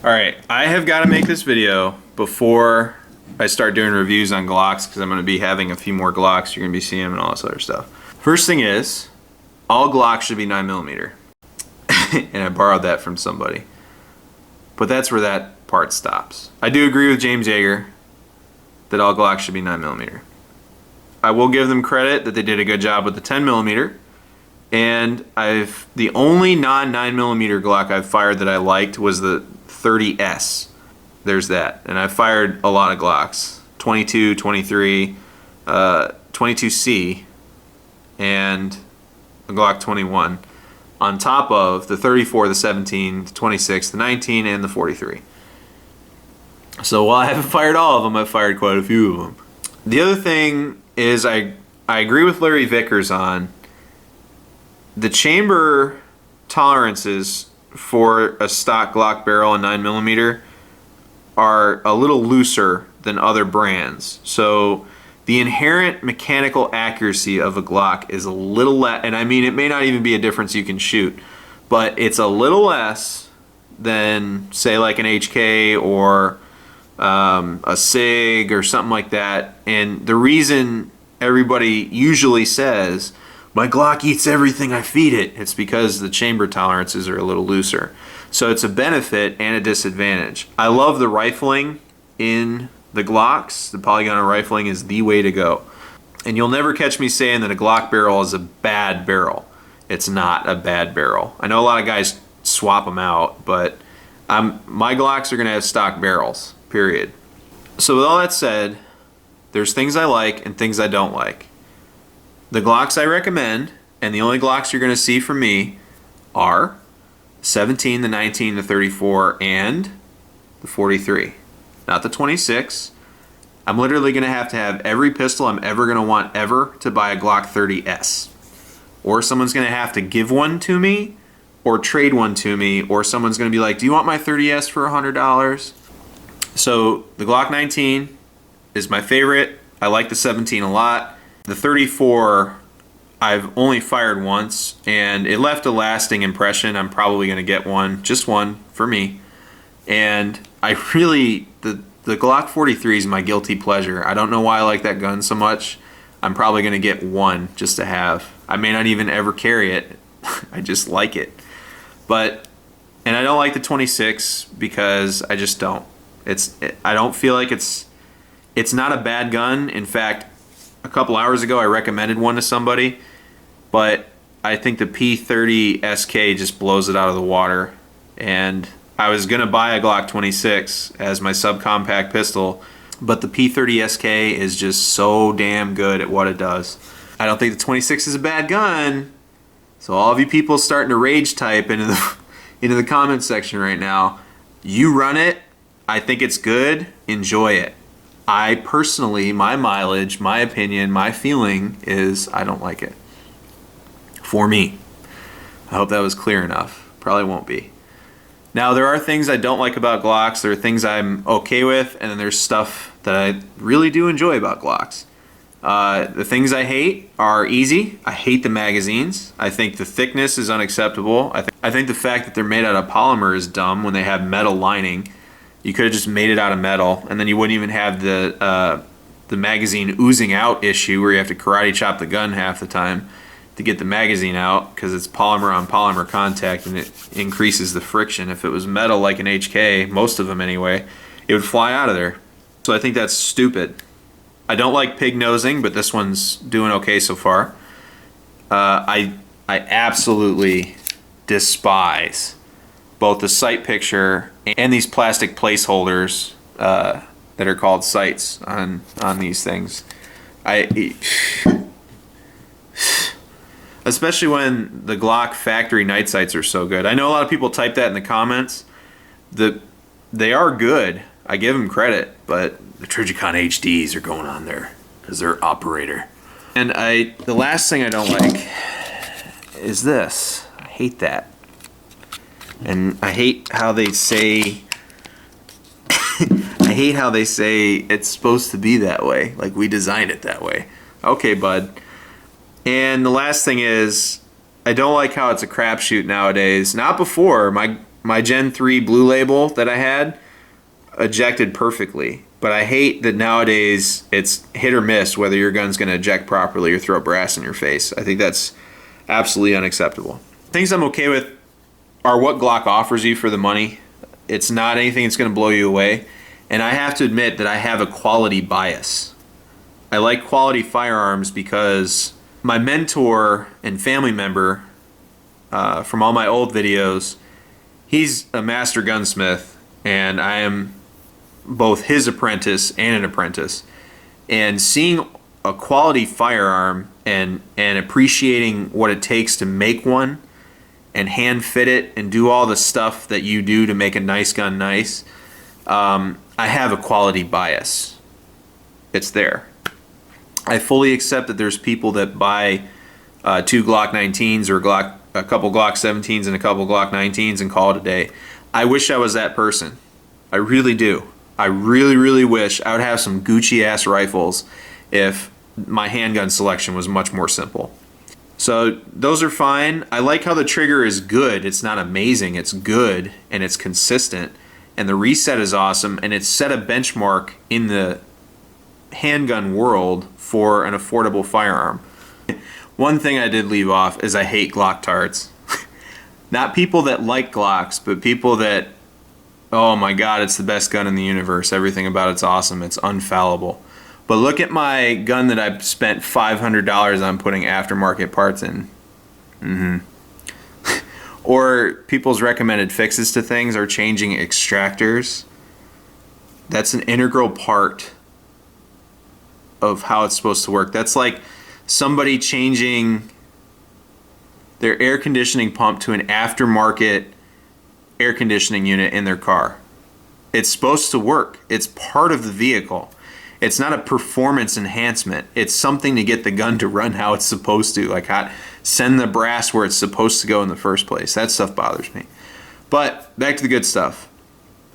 Alright, I have got to make this video before I start doing reviews on Glocks because I'm going to be having a few more Glocks. You're going to be seeing them and all this other stuff. First thing is, all Glocks should be 9mm. And I borrowed that from somebody. But that's where that part stops. I do agree with James Yeager that all Glocks should be 9mm. I will give them credit that they did a good job with the 10mm. And the only non-9mm Glock I've fired that I liked was the 30S. There's that. And I've fired a lot of Glocks. 22, 23, 22C, and a Glock 21. On top of the 34, the 17, the 26, the 19, and the 43. So while I haven't fired all of them, I've fired quite a few of them. The other thing is I agree with Larry Vickers on the chamber tolerances for a stock Glock barrel and 9mm are a little looser than other brands. So the inherent mechanical accuracy of a Glock is a little less, and I mean it may not even be a difference you can shoot, but it's a little less than say like an HK or a SIG or something like that. And the reason everybody usually says, my Glock eats everything I feed it, it's because the chamber tolerances are a little looser. So it's a benefit and a disadvantage. I love the rifling in the Glocks. The polygonal rifling is the way to go. And you'll never catch me saying that a Glock barrel is a bad barrel. It's not a bad barrel. I know a lot of guys swap them out, but my Glocks are going to have stock barrels, period. So with all that said, there's things I like and things I don't like. The Glocks I recommend, and the only Glocks you're going to see from me, are 17, the 19, the 34, and the 43. Not the 26. I'm literally going to have every pistol I'm ever going to want ever to buy a Glock 30S. Or someone's going to have to give one to me, or trade one to me, or someone's going to be like, do you want my 30S for $100? So the Glock 19 is my favorite. I like the 17 a lot. The 34, I've only fired once, and it left a lasting impression. I'm probably going to get one, just one, for me. And I really, the Glock 43 is my guilty pleasure. I don't know why I like that gun so much. I'm probably going to get one just to have. I may not even ever carry it. I just like it. And I don't like the 26 because I just don't. I don't feel like it's not a bad gun. In fact, a couple hours ago I recommended one to somebody, but I think the P30 SK just blows it out of the water. And I was going to buy a Glock 26 as my subcompact pistol, but the P30 SK is just so damn good at what it does. I don't think the 26 is a bad gun. So all of you people starting to rage type into the comment section right now, you run it. I think it's good. Enjoy it. I personally, my mileage, my opinion, my feeling is I don't like it. For me. I hope that was clear enough. Probably won't be. Now, there are things I don't like about Glocks. There are things I'm okay with, and then there's stuff that I really do enjoy about Glocks. The things I hate are easy. I hate the magazines. I think the thickness is unacceptable. I think the fact that they're made out of polymer is dumb when they have metal lining. You could have just made it out of metal, and then you wouldn't even have the magazine oozing out issue where you have to karate chop the gun half the time to get the magazine out because it's polymer on polymer contact and it increases the friction. If it was metal like an HK, most of them anyway, it would fly out of there. So I think that's stupid. I don't like pig nosing, but this one's doing okay so far. I absolutely despise both the sight picture and these plastic placeholders that are called sights on these things. Especially when the Glock factory night sights are so good. I know a lot of people type that in the comments. They are good. I give them credit, but the Trijicon HDs are going on there because they're operator. And the last thing I don't like is this. I hate that. And I hate how they say I hate how they say it's supposed to be that way, like we designed it that way. Okay, bud. And the last thing is I don't like how it's a crapshoot nowadays. Not before. My My Gen 3 Blue Label that I had ejected perfectly. But I hate that nowadays it's hit or miss whether your gun's going to eject properly or throw brass in your face. I think that's absolutely unacceptable. Things I'm okay with are what Glock offers you for the money. It's not anything that's going to blow you away. And I have to admit that I have a quality bias. I like quality firearms because my mentor and family member from all my old videos, he's a master gunsmith, and I am both his apprentice and an apprentice. And seeing a quality firearm and appreciating what it takes to make one and hand fit it and do all the stuff that you do to make a nice gun nice, I have a quality bias. It's there. I fully accept that there's people that buy 2 Glock 19s or a couple Glock 17s and a couple Glock 19s and call it a day. I wish I was that person. I really do. I really, really wish I would have some Gucci ass rifles if my handgun selection was much more simple. So those are fine. I like how the trigger is good. It's not amazing. It's good and it's consistent. And the reset is awesome. And it's set a benchmark in the handgun world for an affordable firearm. One thing I did leave off is I hate Glock tards. Not people that like Glocks, but people that, oh my God, it's the best gun in the universe. Everything about it's awesome. It's unfallible. But look at my gun that I spent $500 on putting aftermarket parts in. Or people's recommended fixes to things are changing extractors. That's an integral part of how it's supposed to work. That's like somebody changing their air conditioning pump to an aftermarket air conditioning unit in their car. It's supposed to work. It's part of the vehicle. It's not a performance enhancement. It's something to get the gun to run how it's supposed to, like send the brass where it's supposed to go in the first place. That stuff bothers me. But back to the good stuff.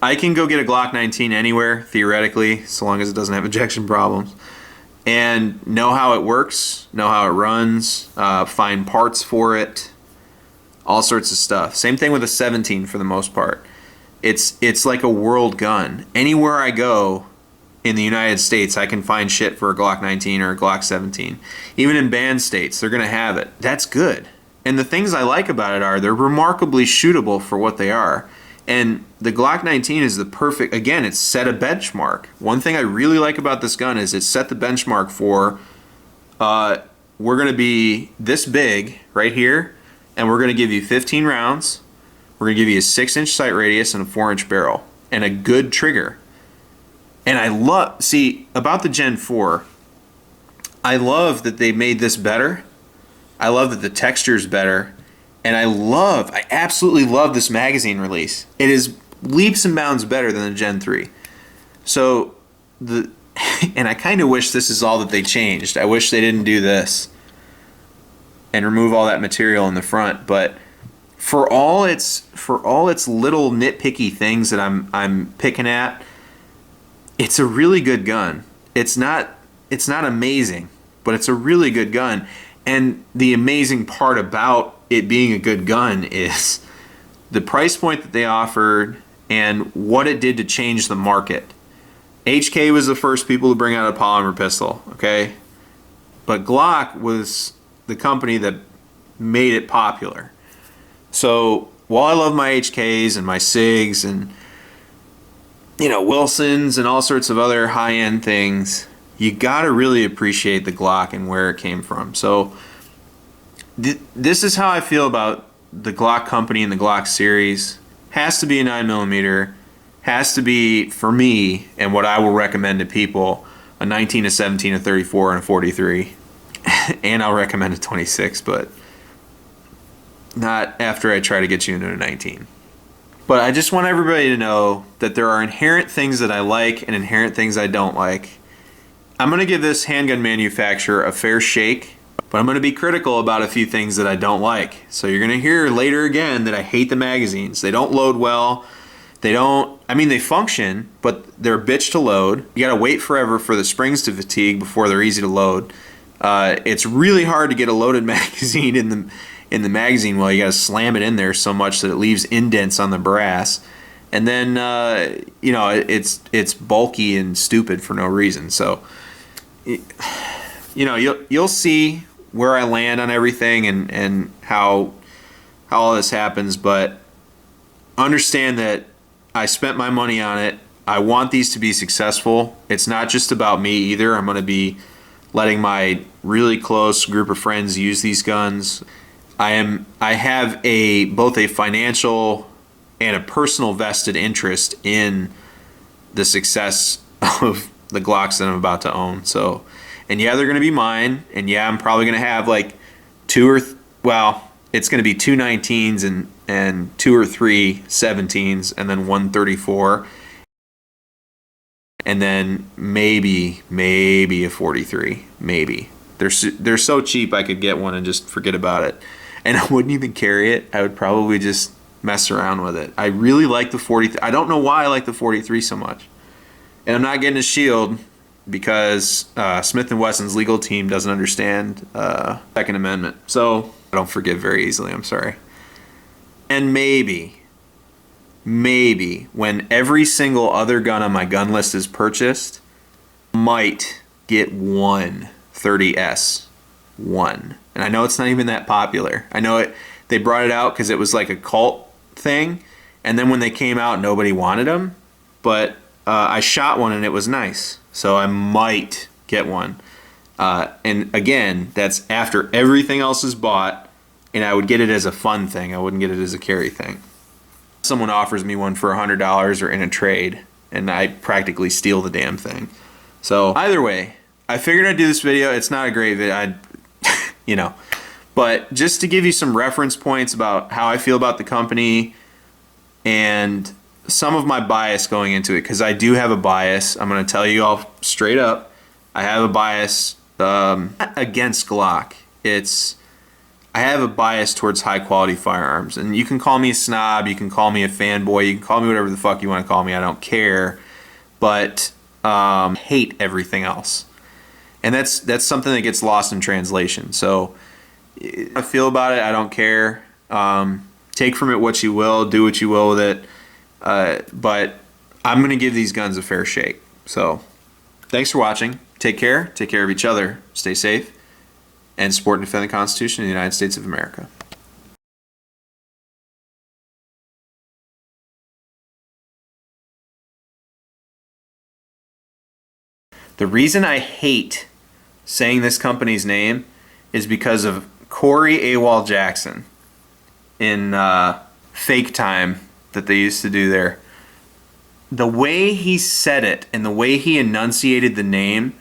I can go get a Glock 19 anywhere, theoretically, so long as it doesn't have ejection problems, and know how it works, know how it runs, find parts for it, all sorts of stuff. Same thing with a 17 for the most part. It's like a world gun. Anywhere I go in the United States, I can find shit for a Glock 19 or a Glock 17. Even in banned states, they're going to have it. That's good. And the things I like about it are they're remarkably shootable for what they are. And the Glock 19 is the perfect, again, it's set a benchmark. One thing I really like about this gun is it set the benchmark for, we're going to be this big right here, and we're going to give you 15 rounds. We're going to give you a 6-inch sight radius and a 4-inch barrel and a good trigger. And I love, see, about the Gen 4, I love that they made this better. I love that the texture's better. And I absolutely love this magazine release. It is leaps and bounds better than the Gen 3. So, and I kind of wish this is all that they changed. I wish they didn't do this and remove all that material in the front. But for all its little nitpicky things that I'm picking at, it's a really good gun. It's not amazing, but it's a really good gun. And the amazing part about it being a good gun is the price point that they offered and what it did to change the market. HK was the first people to bring out a polymer pistol, okay? But Glock was the company that made it popular. So while I love my HKs and my SIGs and Wilsons and all sorts of other high-end things, you gotta really appreciate the Glock and where it came from. So this is how I feel about the Glock company and the Glock series. Has to be a 9mm, has to be, for me, and what I will recommend to people, a 19, a 17, a 34, and a 43. And I'll recommend a 26, but not after I try to get you into a 19. But I just want everybody to know that there are inherent things that I like and inherent things I don't like. I'm going to give this handgun manufacturer a fair shake, but I'm going to be critical about a few things that I don't like. So you're going to hear later again that I hate the magazines. They don't load well. They function, but they're a bitch to load. You got to wait forever for the springs to fatigue before they're easy to load. It's really hard to get a loaded magazine in the magazine well. You got to slam it in there so much that it leaves indents on the brass. And then, you know, it's bulky and stupid for no reason. So, you know, you'll see where I land on everything and how all this happens. But understand that I spent my money on it. I want these to be successful. It's not just about me either. I'm going to be letting my really close group of friends use these guns. I have both a financial and a personal vested interest in the success of the Glocks that I'm about to own. So, and yeah, they're going to be mine. And yeah, I'm probably going to have like it's going to be 2 19s and 2 or 3 17s and then 1 34. And then maybe a 43, maybe. They're so cheap I could get one and just forget about it. And I wouldn't even carry it. I would probably just mess around with it. I really like the 43. I don't know why I like the 43 so much. And I'm not getting a shield because Smith & Wesson's legal team doesn't understand Second Amendment. So I don't forgive very easily, I'm sorry. And maybe when every single other gun on my gun list is purchased, might get one 30S. One. And I know it's not even that popular. I know they brought it out because it was like a cult thing, and then when they came out, nobody wanted them. But I shot one and it was nice, so I might get one. And again, that's after everything else is bought, and I would get it as a fun thing. I wouldn't get it as a carry thing. Someone offers me one for $100 or in a trade, and I practically steal the damn thing. So either way, I figured I'd do this video. It's not a great video, you know, but just to give you some reference points about how I feel about the company and some of my bias going into it, because I do have a bias. I'm going to tell you all straight up. I have a bias against Glock. I have a bias towards high quality firearms, and you can call me a snob, you can call me a fanboy, you can call me whatever the fuck you want to call me. I don't care, but hate everything else, and that's something that gets lost in translation. So I feel about it. I don't care. Take from it what you will, do what you will with it, but I'm gonna give these guns a fair shake. So thanks for watching. Take care of each other, stay safe, and support and defend the Constitution of the United States of America. The reason I hate saying this company's name is because of Corey AWOL Jackson in Fake Time that they used to do there. The way he said it and the way he enunciated the name,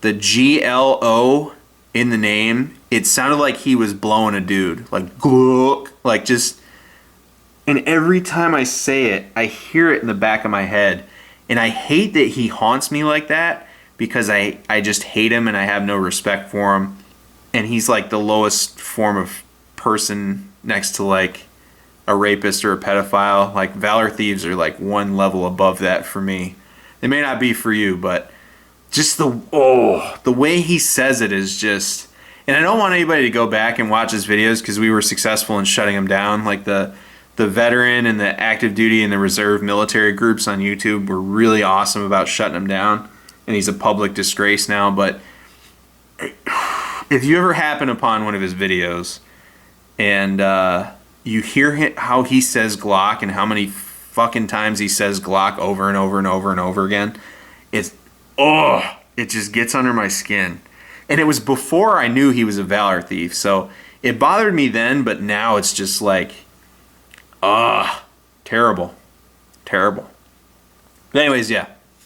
the GLO in the name, it sounded like he was blowing a dude, like Glock, like just. And every time I say it, I hear it in the back of my head, and I hate that he haunts me like that because I just hate him and I have no respect for him, and he's like the lowest form of person next to like a rapist or a pedophile. Like Valor Thieves are like one level above that for me. They may not be for you, but just the way he says it is just. And I don't want anybody to go back and watch his videos because we were successful in shutting him down. Like the veteran and the active duty and the reserve military groups on YouTube were really awesome about shutting him down. And he's a public disgrace now. But if you ever happen upon one of his videos and you hear how he says Glock and how many fucking times he says Glock over and over and over and over again, it just gets under my skin. And it was before I knew he was a Valor Thief, so it bothered me then, but now it's just like, terrible. But anyways, yeah.